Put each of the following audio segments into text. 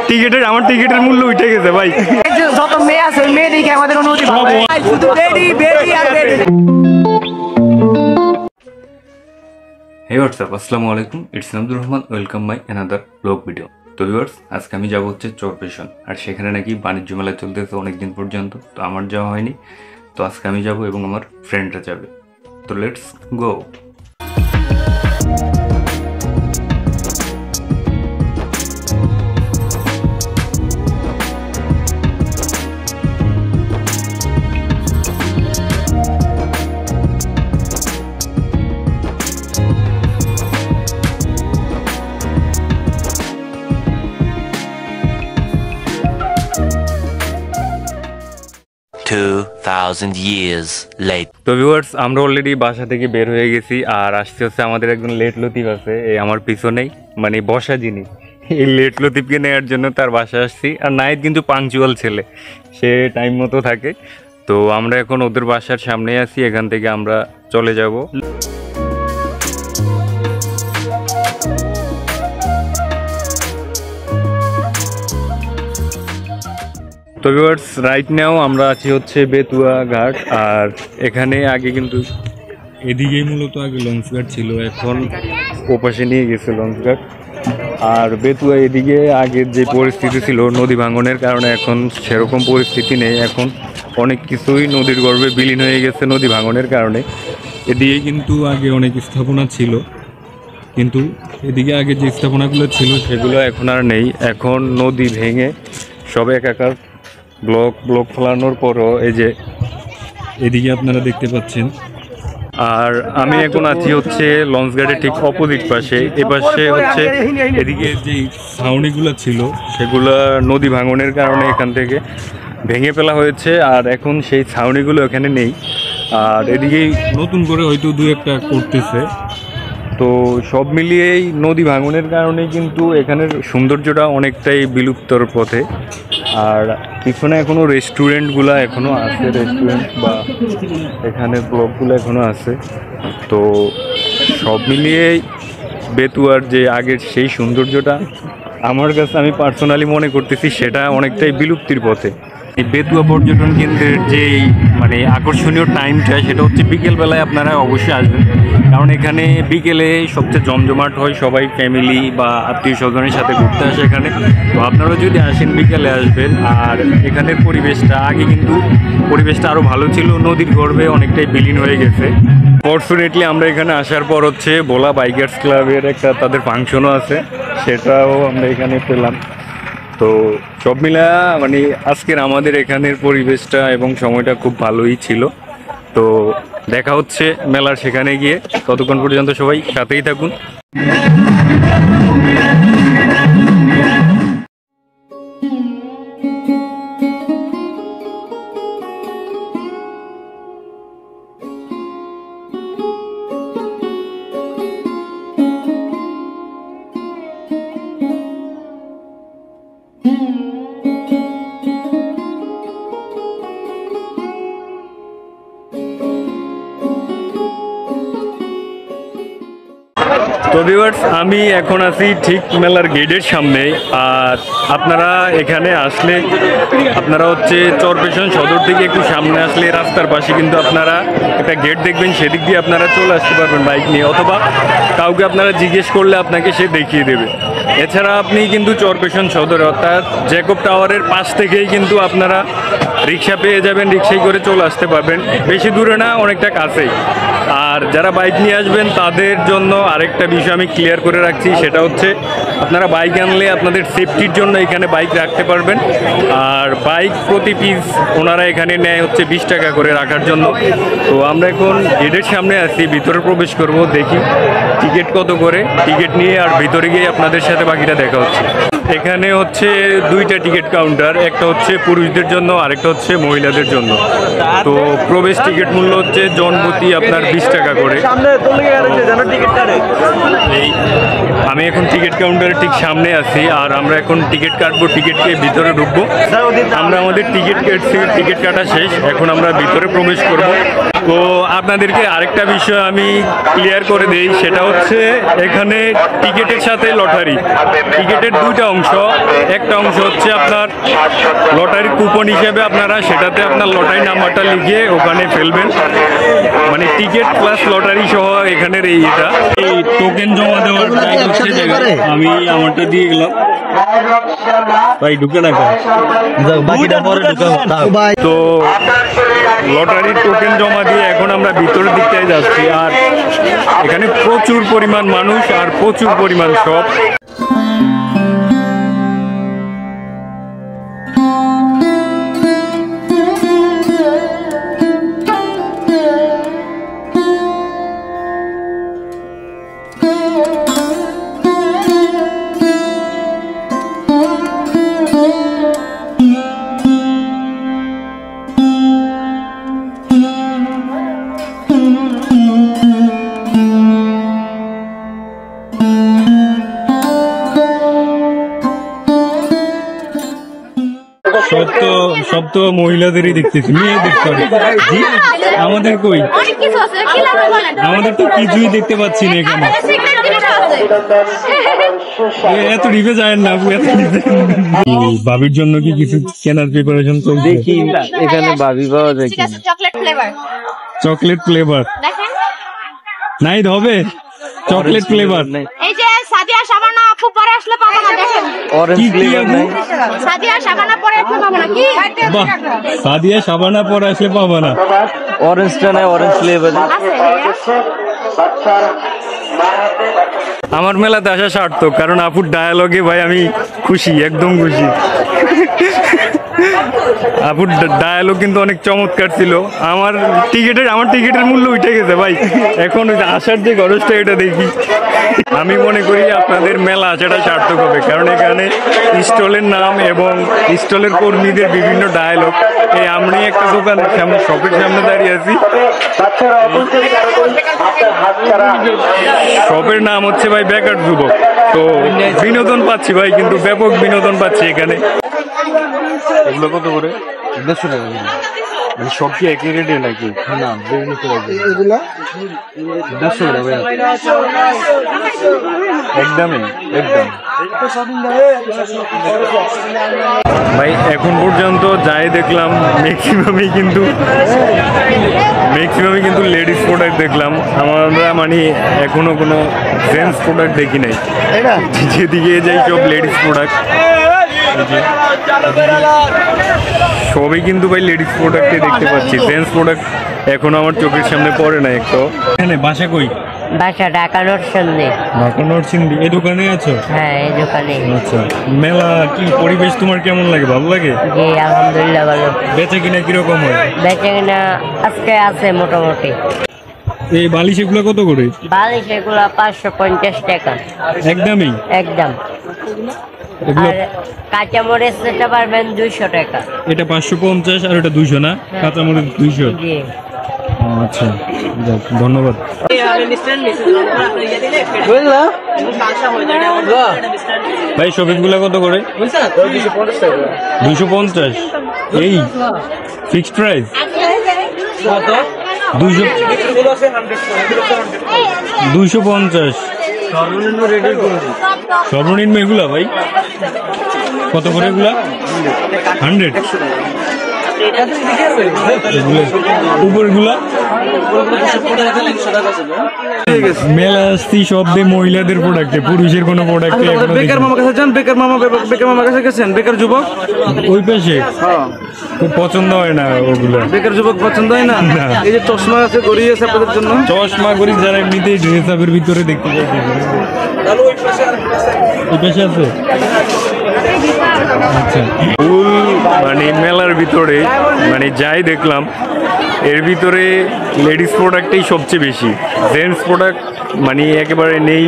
টিকিটের আমার টিকিটের মূল্য উঠে গেছে ভাই। যত মেয়ে আছে মেয়ে দেখে আমাদের অনুমতি শুধু হে হোয়াটসঅ্যাপ, আসসালামু আলাইকুম, it's Abdur Rahman, welcome my another blog video. তো ভিউয়ার্স, আজকে আমি যাবো হচ্ছে চরপেশন, আর সেখানে নাকি বাণিজ্য মেলা চলতেছে অনেকদিন পর্যন্ত। তো আমার যাওয়া হয়নি, তো আজকে আমি যাব এবং আমার ফ্রেন্ডরা যাবে। তো লেটস গো। তো ভিউয়ার্স, আমরা অলরেডি বাসা থেকে বের হয়ে গেছি, আর আসতে হচ্ছে আমাদের একজন লেট লতিফ আছে এই আমার পিছনেই, মানে বসা যিনি, এই লেট লতিফকে নেওয়ার জন্য তার বাসায় আসছি। আর নাহিদ কিন্তু পাংচুয়াল ছেলে, সে টাইম মতো থাকে। তো আমরা এখন ওদের বাসার সামনে আছি, এখান থেকে আমরা চলে যাব। তো ভিউয়ার্স, রাইট নাও আমরা আছি হচ্ছে বেতুয়া ঘাট, আর এখানে আগে কিন্তু এদিকেই মূলত আগে লঞ্চ ঘাট ছিল, এখন ওপাশে নিয়ে গেছে লঞ্চ ঘাট। আর বেতুয়া এদিকে আগের যে পরিস্থিতি ছিল নদী ভাঙনের কারণে এখন সেরকম পরিস্থিতি নেই, এখন অনেক কিছুই নদীর গর্ভে বিলীন হয়ে গেছে নদী ভাঙনের কারণে। এদিকে কিন্তু আগে অনেক স্থাপনা ছিল, কিন্তু এদিকে আগে যে স্থাপনাগুলো ছিল সেগুলো এখন আর নেই, এখন নদী ভেঙে সব একাকার ব্লক ফেলানোর পরও এই যে এদিকে আপনারা দেখতে পাচ্ছেন। আর আমি এখন আছি হচ্ছে লঞ্চ ঘাটের ঠিক অপোজিট পাশে। এপাশে হচ্ছে এদিকে যে ছাউনিগুলো ছিল সেগুলো নদী ভাঙনের কারণে এখান থেকে ভেঙে ফেলা হয়েছে, আর এখন সেই ছাউনিগুলো এখানে নেই। আর এদিকেই নতুন করে হয়তো দু একটা করতেছে। তো সব মিলিয়েই নদী ভাঙনের কারণে কিন্তু এখানের সৌন্দর্যটা অনেকটাই বিলুপ্তর পথে। আর পিছনে এখনও রেস্টুরেন্টগুলো এখনও আছে, রেস্টুরেন্ট বা এখানে ব্লকগুলো এখনও আছে। তো সব মিলিয়েই বেতুয়ার যে আগের সেই সৌন্দর্যটা আমার কাছে, আমি পার্সোনালি মনে করতেছি সেটা অনেকটাই বিলুপ্তির পথে। এই বেতুয়া পর্যটন কেন্দ্রের যেই মানে আকর্ষণীয় টাইমটা সেটা হচ্ছে বিকেলবেলায় আপনারা অবশ্যই আসবেন, কারণ এখানে বিকেলে সবচেয়ে জমজমাট হয়, সবাই ফ্যামিলি বা আত্মীয় স্বজনের সাথে ঘুরতে আসে এখানে। তো আপনারা যদি আসেন বিকেলে আসবেন। আর এখানের পরিবেশটা আগে কিন্তু পরিবেশটা আরও ভালো ছিল, নদীর গর্ভে অনেকটাই বিলীন হয়ে গেছে। ফর্চুনেটলি আমরা এখানে আসার পর হচ্ছে ভোলা বাইকার্স ক্লাবের একটা তাদের ফাংশনও আছে, সেটাও আমরা এখানে পেলাম। তো সব মিলা মানে আজকের আমাদের এখানের পরিবেশটা এবং সময়টা খুব ভালোই ছিল। তো দেখা হচ্ছে মেলার সেখানে গিয়ে, ততক্ষণ পর্যন্ত সবাই সাথেই থাকুন। তো ভিউয়ার্স, আমি এখন আছি ঠিক মেলার গেটের সামনে। আর আপনারা এখানে আসলে আপনারা হচ্ছে চরপেশন সদর থেকে একটু সামনে আসলে রাস্তার পাশে কিন্তু আপনারা একটা গেট দেখবেন, সেদিক দিয়ে আপনারা চলে আসতে পারবেন বাইক নিয়ে, অথবা কাউকে আপনারা জিজ্ঞেস করলে আপনাকে সে দেখিয়ে দেবে। এছাড়া আপনি কিন্তু চরপেশন সদর অর্থাৎ জ্যাকব টাওয়ারের পাশ থেকেই কিন্তু আপনারা রিক্সা পেয়ে যাবেন, রিক্সায় করে চলে আসতে পারবেন, বেশি দূরে না, অনেকটা কাছেই। আর যারা বাইক নিয়ে আসবেন তাদের জন্য আরেকটা বিষয় আমি ক্লিয়ার করে রাখছি, সেটা হচ্ছে আপনারা বাইক আনলে আপনাদের সেফটির জন্য এখানে বাইক রাখতে পারবেন। আর বাইক প্রতি পিস ওনারা এখানে নেয় হচ্ছে 20 টাকা করে রাখার জন্য। তো আমরা এখন গেটের সামনে আছি, ভিতরে প্রবেশ করব, দেখি টিকিট কত করে। টিকিট নিয়ে আর ভিতরে গিয়ে আপনাদের সাথে বাকিটা দেখা হচ্ছে। এখানে হচ্ছে দুইটা টিকিট কাউন্টার, একটা হচ্ছে পুরুষদের জন্য, আরেকটা হচ্ছে মহিলাদের জন্য। তো প্রবেশ টিকিট মূল্য হচ্ছে জনপ্রতি আপনার 20 টাকা করে। আমি আমি এখন টিকিট কাউন্টারের ঠিক সামনে আছি আর আমরা এখন টিকিট কাটবো, টিকিটকে ভিতরে ঢুকবো। আমরা আমাদের টিকিট কেটছি, টিকিট কাটা শেষ, এখন আমরা ভিতরে প্রবেশ করব। তো আপনাদেরকে আরেকটা বিষয় আমি ক্লিয়ার করে দিই, সেটা হচ্ছে এখানে টিকিটের সাথে লটারি। টিকিটের দুইটা অংশ, একটা অংশ হচ্ছে আপনার লটারি কুপন হিসেবে আপনারা সেটাতে আপনার লটারি নাম্বারটা লিখে ওখানে ফেলবেন, মানে টিকিট প্লাস লটারি সহ এখানের এটা এই টোকেন জমা দেওয়ার টাইম হচ্ছে জায়গায় আমি আমারটা দিয়ে গেলাম ভাই, ঢুকে না তো লটারির টোকেন জমা দিয়ে এখন আমরা ভিতরের দিকটায় যাচ্ছি। আর এখানে প্রচুর পরিমাণ মানুষ আর প্রচুর পরিমাণ শপ। সব তো মহিলাদেরই দেখতেছি, মেয়ে দেখতে হবে। আমাদের কই? আমাদের তো কিছুই দেখতে পাচ্ছি না এখানে। এত ডিপে যায় না, ভাবির জন্য কি কিছু কেনার প্রিপারেশন চলছে? দেখি এখানে ভাবি পাওয়া যায় কি? চকলেট ফ্লেভার নাই হবে? চকলেট ফ্লেভার এই যে সাদিয়া শাবানা আপু পরে আসলে পাবো না, দেখেন অরেঞ্জ ফ্লেভার নাই? সাদিয়া শাবানা পরে আসলে পাবো না। কি বাহ, সাদিয়া শাবানা পরে আসলে পাবো না। অরেঞ্জটা নাই, অরেঞ্জ ফ্লেভার আমার মেলাতে আসা সার্থক, কারণ আপুর ডায়ালগে ভাই আমি খুশি, একদম খুশি। আপুর ডায়ালগ কিন্তু অনেক চমৎকার ছিল। আমার টিকিটের মূল্য উঠে গেছে ভাই, এখন ওই আসার যে খরচটা এটা দেখি। আমি মনে করি আপনাদের মেলা আসাটা সার্থক হবে, কারণ এখানে স্টলের নাম এবং স্টলের কর্মীদের বিভিন্ন ডায়ালগ। এই আমি একটা দোকান সামনে, শপের সামনে দাঁড়িয়ে আছি। শপের নাম হচ্ছে ভাই বেকার যুবক। তো বিনোদন পাচ্ছি ভাই, কিন্তু ব্যাপক বিনোদন পাচ্ছি এখানে। এগুলো কত করে? 150 টাকা। মানে সব কি একই রেটে নাকি? না, একদমই একদম ভাই। এখন পর্যন্ত যাই দেখলাম ম্যাক্সিমামই কিন্তু লেডিস প্রোডাক্ট দেখলাম। আমরা মানে এখনো কোনো জেন্টস প্রোডাক্ট দেখি নাই, যেদিকে যাই সব লেডিস প্রোডাক্ট। সবই কিন্তু ভাই লেডিস প্রোডাক্টে দেখতে পাচ্ছি, জেন্টস প্রোডাক্ট এখনো আমার চোখের সামনে পড়ে না একটু। এখানে বাসা কই? বাসা ঢাকা নরসিংদী। ঢাকা নরসিংদী। এই দোকানে আছো? হ্যাঁ, এই দোকানে। আচ্ছা, মেলা কি পরিবেশ তোমার কেমন লাগে? ভালো লাগে? জি আলহামদুলিল্লাহ ভালো। বেচা কিনা কিরকম হয়? বেচা কিনা আজকে আছে মোটামুটি। এই বালিশ এগুলো কত করে? বালিশ এগুলা 550 টাকা একদমই একদম। এগুলো আর কাঁচামরিচ নিতে পারবেন 200 টাকা। এটা 550 আর এটা 200 না? কাঁচামরিচ 200। জি আচ্ছা, যাক, ধন্যবাদ। ভাই শপিংগুলো কত করে? 250। এই ফিক্সড প্রাইস? 250 সর্বনিম্ন এগুলা ভাই কত করে? এগুলা 100। উপরগুলা মেলা আসছি সব দিয়ে মহিলাদের প্রোডাক্টে, পুরুষের কোনো প্রোডাক্টে। বেকার মামা কাছে যান, বেকার মামা কাছে গেছেন? বেকার যুবক ওই পাশে খুব পছন্দ হয় না ওগুলো। বেকার যুবক পছন্দ হয় না? এই যে চশমা আছে, ঘড়ি আছে আপনাদের জন্য। চশমা ঘড়ি যারা এমনিতেই ড্রেস আপের ভিতরে দেখতে পাচ্ছি। ওই পাশে আছে। আচ্ছা, ফুল মানে মেলার ভিতরে মানে যাই দেখলাম এর ভিতরে লেডিস প্রোডাক্টই সবচেয়ে বেশি, জেন্টস প্রোডাক্ট মানে একেবারে নেই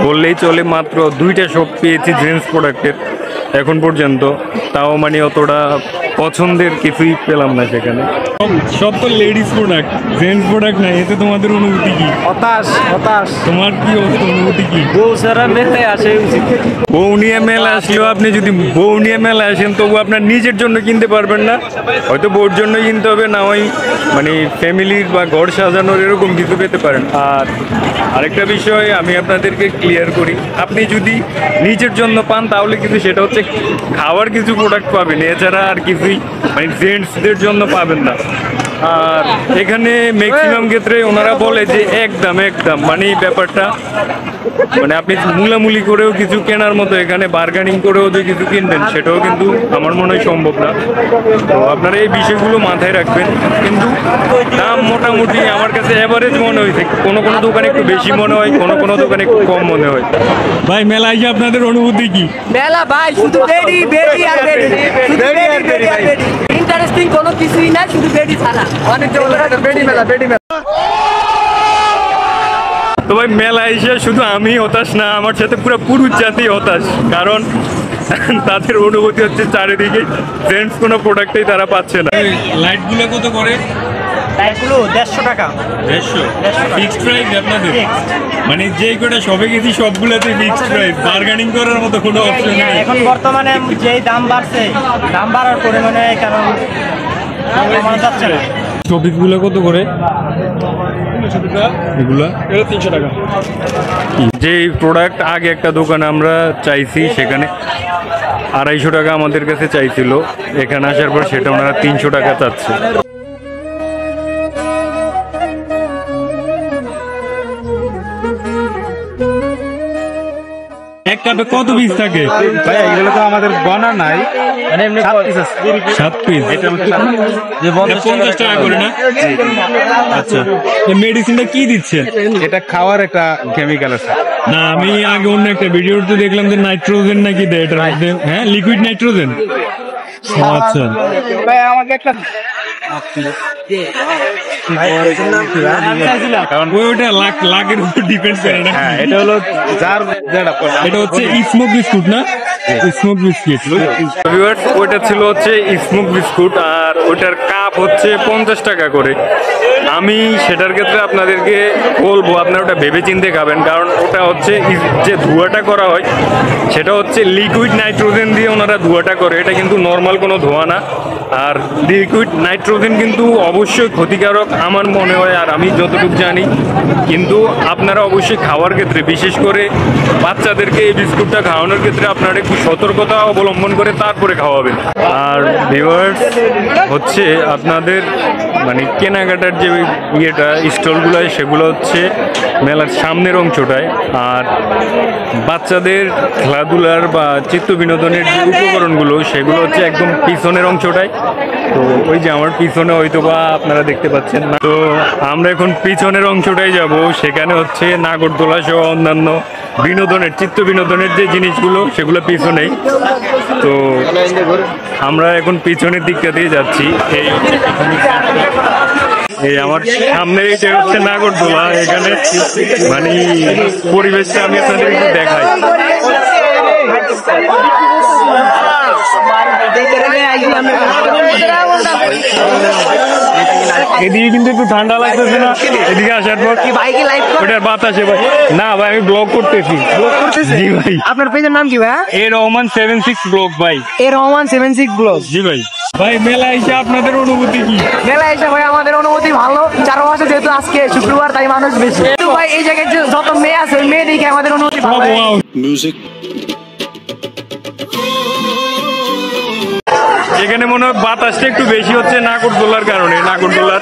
বললেই চলে। মাত্র 2টা শপ পেয়েছি জেন্টস প্রোডাক্টের এখন পর্যন্ত, তাও মানে অতটা পছন্দের কিছুই পেলাম না সেখানে। সব তো লেডিস প্রোডাক্ট, জেন্টস প্রোডাক্ট নাই, এতে তোমাদের অনুভূতি কি? হতাশ হতাশ। তোমার কি অনুভূতি কি? বউ সারা মেলায় আসে উচিত। বউ নিয়ে মেলা আসলেও আপনি যদি বউ নিয়ে মেলা আসেন তবু আপনার নিজের জন্য কিনতে পারবেন না, হয়তো বউর জন্য কিনতে হবে, না ওই মানে ফ্যামিলির বা ঘর সাজানোর এরকম কিছু পেতে পারেন। আর আরেকটা বিষয় আমি আপনাদেরকে ক্লিয়ার করি, আপনি যদি নিজের জন্য পান তাহলে কিন্তু সেটা হচ্ছে খাওয়ার কিছু প্রোডাক্ট পাবেন, এছাড়া আর কিছুই মানে জেন্টসদের জন্য পাবেন না। আর এখানে ম্যাক্সিমাম ক্ষেত্রে ওনারা বলে যে একদম মানে ব্যাপারটা মানে আপনি মুলামুলি করেও কিছু কেনার মতো, এখানে বার্গেনিং করেও যে কিছু কিনবেন সেটাও কিন্তু আমার মনে হয় সম্ভব না। তো আপনারা এই বিষয়গুলো মাথায় রাখবেন। কিন্তু দাম মোটামুটি আমার কাছে অ্যাভারেজ মনে হয়েছে, কোনো কোনো দোকানে একটু বেশি মনে হয়, কোনো দোকানে একটু কম মনে হয়। ভাই মেলায় গিয়ে আপনাদের অনুভূতি কি? মেলা ভাই শুধু বেডি বেডি আর বেডি, শুধু বেডি বেডি আর বেডি, ইন্টারেস্টিং কোনো কিছুই না, শুধু বেডি ছাড়া। অনেক বেডি মেলা বেডি মেলা। তো ভাই মেলা এসে শুধু আমি হতাশ না, আমার সাথে পুরো পুরুষ জাতি হতাশ, কারণ তাদের অনুভূতি হচ্ছে চারিদিকে জেন্টস কোনো প্রোডাক্টই তারা পাচ্ছে না। লাইটগুলো কত করে? লাইটগুলো 150 টাকা। 150 ফিক্সড প্রাইস আপনাদের? মানে যে কটা সবে গেছি সবগুলোতে ফিক্সড প্রাইস, বার্গেনিং করার মতো কোনো অপশন নেই। এখন বর্তমানে যেই দাম বাড়ছে, দাম বাড়ার পরিমাণে কারণ কমানো যাচ্ছে না। টপিকগুলো কত করে এগুলা? 300 টাকা। যে প্রোডাক্ট আগে একটা দোকানে আমরা চাইছি সেখানে 250 টাকা আমাদের কাছে চাইছিল, এখানে আসার পর সেটা ওনারা 300 টাকা চাচ্ছে। এক কাপে কত পিস থাকে? ভাই এগুলো তো আমাদের গণা নাই, মানে এমনি 7 পিস। যে 50 টাকা করে না? আচ্ছা, এই মেডিসিনটা কি দিচ্ছেন? এটা খাওয়ার একটা কেমিক্যাল আছে। না আমি আগে অন্য একটা ভিডিওতে দেখলাম যে নাইট্রোজেন নাকি দেয় এটার মধ্যে, হ্যাঁ লিকুইড নাইট্রোজেন। আচ্ছা ভাই আমাকে একটা ওইটা লাখের উপর ডিপেন্ড করে না। হ্যাঁ এটা হলো যার যেটা এটা হচ্ছে স্মোক বিস্কুট না? Smoke biscuit. ওইটা ছিল হচ্ছে স্মোক বিস্কুট, আর ওইটার কাপ হচ্ছে 50 টাকা করে। আমি সেটার ক্ষেত্রে আপনাদেরকে বলবো আপনারা ওটা ভেবে চিন্তে খাবেন, কারণ ওটা হচ্ছে যে ধোঁয়াটা করা হয় সেটা হচ্ছে লিকুইড নাইট্রোজেন দিয়ে ওনারা ধোঁয়াটা করে, এটা কিন্তু নর্মাল কোনো ধোঁয়া না। আর লিকুইড নাইট্রোজেন কিন্তু অবশ্যই ক্ষতিকারক আমার মনে হয়, আর আমি যতটুকু জানি। কিন্তু আপনারা অবশ্যই খাওয়ার ক্ষেত্রে, বিশেষ করে বাচ্চাদেরকে এই বিস্কুটটা খাওয়ানোর ক্ষেত্রে আপনারা একটু সতর্কতা অবলম্বন করে তারপরে খাওয়াবেন। আর ভিউয়ার্স হচ্ছে আপনাদের মানে কেনাকাটার যে ইয়েটা স্টলগুলো সেগুলো হচ্ছে মেলার সামনের অংশটায়, আর বাচ্চাদের খেলাধুলার বা চিত্ত বিনোদনের যে উপকরণগুলো সেগুলো হচ্ছে একদম পিছনের অংশটায়। তো ওই যে আমার পিছনে হয়তো বা আপনারা দেখতে পাচ্ছেন না, তো আমরা এখন পিছনের অংশটাই যাব, সেখানে হচ্ছে নাগরদোলা সহ অন্যান্য বিনোদনের চিত্ত বিনোদনের যে জিনিসগুলো সেগুলো পিছনেই। তো আমরা এখন পিছনের দিকটা দিয়ে যাচ্ছি। এই আমার সামনে এটা হচ্ছে নাগরদোলা, এখানে মানে পরিবেশটা আমি আপনাদের একটু দেখাই। এদিকে কিন্তু একটু ঠান্ডা লাগতেছে না এদিকে আসার পর? ওটার বাতাসে ভাই। না ভাই আমি ব্লগ করতেছি। জি ভাই। আপনার পেজের নাম কি ভাই? এ রহমান 76 ব্লগ ভাই। এ রহমান 76 ব্লগ। জি ভাই। ভাই মেলা এসে আপনাদের অনুভূতি কি? মেলা এসে ভাই আমাদের অনুভূতি ভালো, 4 মাসে যেহেতু আজকে শুক্রবার তাই মানুষ বেশি। কিন্তু ভাই এই জায়গায় যত মেয়ে আছে ওই মেয়ে দেখে আমাদের অনুভূতি ভালো। এখানে মনে হয় বাতাসটা একটু বেশি হচ্ছে নাগরদোলার কারণে, নাগরদোলার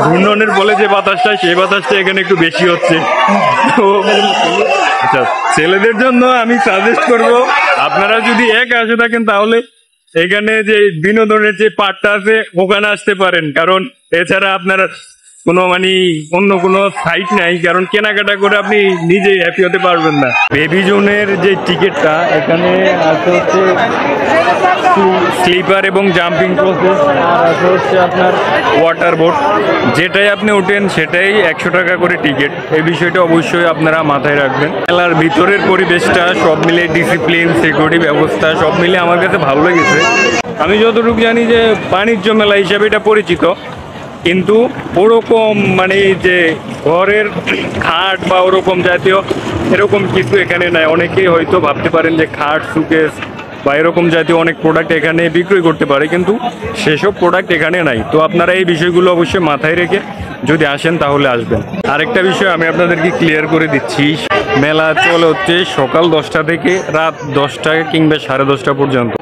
ঘূর্ণনের বলে যে বাতাসটা সেই বাতাসটা এখানে একটু বেশি হচ্ছে। তো আচ্ছা, ছেলেদের জন্য আমি সাজেস্ট করব আপনারা যদি আসে থাকেন তাহলে এখানে যে বিনোদনের যে পার্টটা আছে ওখানে আসতে পারেন, কারণ এছাড়া আপনার কোনো মানে অন্য কোনো সাইট নাই, কারণ কেনাকাটা করে আপনি নিজে হ্যাপি হতে পারবেন না। বেবি জোনের যে টিকিটটা এখানে আছে হচ্ছে স্লিপার এবং জাম্পিং প্রসেস, আর আছে হচ্ছে আপনার ওয়াটার বোট, যেটাই আপনি ওঠেন সেটাই 100 টাকা করে টিকিট। এই বিষয়টা অবশ্যই আপনারা মাথায় রাখবেন। মেলার ভিতরের পরিবেশটা সব মিলে ডিসিপ্লিন, সিকিউরিটি ব্যবস্থা সব মিলে আমার কাছে ভালো লেগেছে। আমি যতটুকু জানি যে বাণিজ্য মেলা হিসেবে এটা পরিচিত, কিন্তু ওরকম মানে যে ঘরের খাট বা ওরকম জাতীয় এরকম কিছু এখানে নাই। অনেকেই হয়তো ভাবতে পারেন যে খাট, সুকেস বা এরকম জাতীয় অনেক প্রোডাক্ট এখানে বিক্রি করতে পারে, কিন্তু সেসব প্রোডাক্ট এখানে নাই। তো আপনারা এই বিষয়গুলো অবশ্যই মাথায় রেখে যদি আসেন তাহলে আসবেন। আরেকটা বিষয় আমি আপনাদেরকে ক্লিয়ার করে দিচ্ছি, মেলা চলে হচ্ছে সকাল 10টা থেকে রাত 10টা কিংবা 10:30 পর্যন্ত।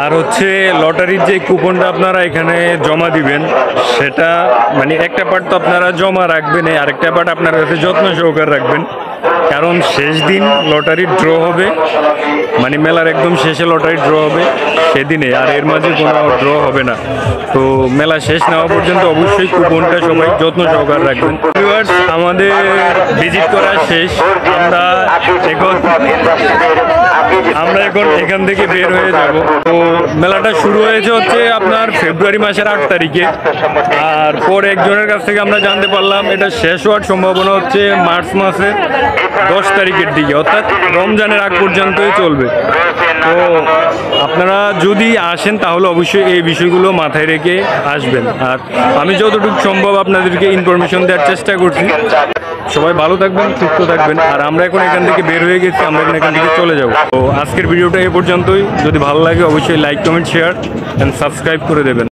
আর হচ্ছে লটারির যে কুপনটা আপনারা এখানে জমা দিবেন, সেটা মানে একটা পার্ট তো আপনারা জমা রাখবেন, আরেকটা পার্ট আপনার কাছে যত্ন সহকারে রাখবেন, কারণ শেষ দিন লটারির ড্র হবে, মানে মেলার একদম শেষে লটারি ড্র হবে সেদিনে, আর এর মাঝে কোনো ড্র হবে না। তো মেলা শেষ না হওয়া পর্যন্ত অবশ্যই কুপনটা সবাই যত্ন সহকারে রাখবেন। ভিউয়ার্স, আমাদের ভিজিট করা শেষ, আমরা এখন এখান থেকে বের হয়ে যাব। তো মেলাটা শুরু হয়েছে হচ্ছে আপনার ফেব্রুয়ারি মাসের 8 তারিখে, আর পরে একজনের কাছ থেকে আমরা জানতে পারলাম এটা শেষ হওয়ার সম্ভাবনা হচ্ছে মার্চ মাসের 10 তারিখের দিকে, অর্থাৎ রমজানের আগ পর্যন্তই চলবে। তো আপনারা যদি আসেন তাহলে অবশ্যই এই বিষয়গুলো মাথায় রেখে আসবেন, আর আমি যতটুকু সম্ভব আপনাদেরকে ইনফরমেশন দেওয়ার চেষ্টা করছি। সবাই ভালো থাকবেন, সুস্থ থাকবেন, আর আমরা এখন এখান থেকে বের হয়ে গেছি, আমরা এখন এখান থেকে চলে যাব। তো আজকের ভিডিওটা এ পর্যন্তই। যদি ভালো লাগে অবশ্যই like, comment, share and subscribe করে দেবেন।